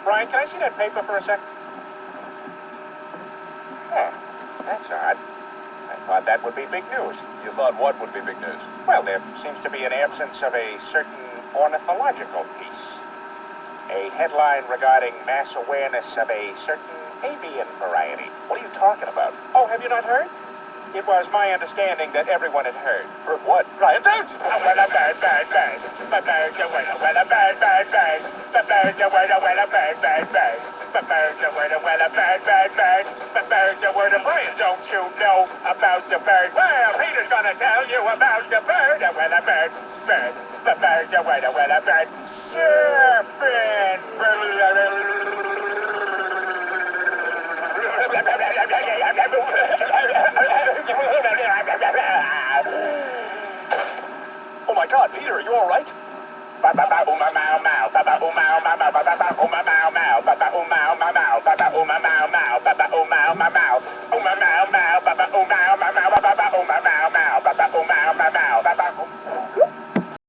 Brian, can I see that paper for a sec? Oh, that's odd. I thought that would be big news. You thought what would be big news? Well, there seems to be an absence of a certain ornithological piece. A headline regarding mass awareness of a certain avian variety. What are you talking about? Oh, have you not heard? It was my understanding that everyone had heard. Heard what? Brian, don't! Oh, well, a bird, bird, bird. The bird's a winner, well, a bird, bird, bird. The bird's a winner, well, a bird, bird, bird. The bird's a winner, well, a bird, bird, bird. The bird's a winner, Brian, don't you know about the bird? Well, Peter's gonna tell you about the bird. Well, a bird, bird. The bird's a winner, well, a bird. Surfing. Oh my God, Peter, are you all right?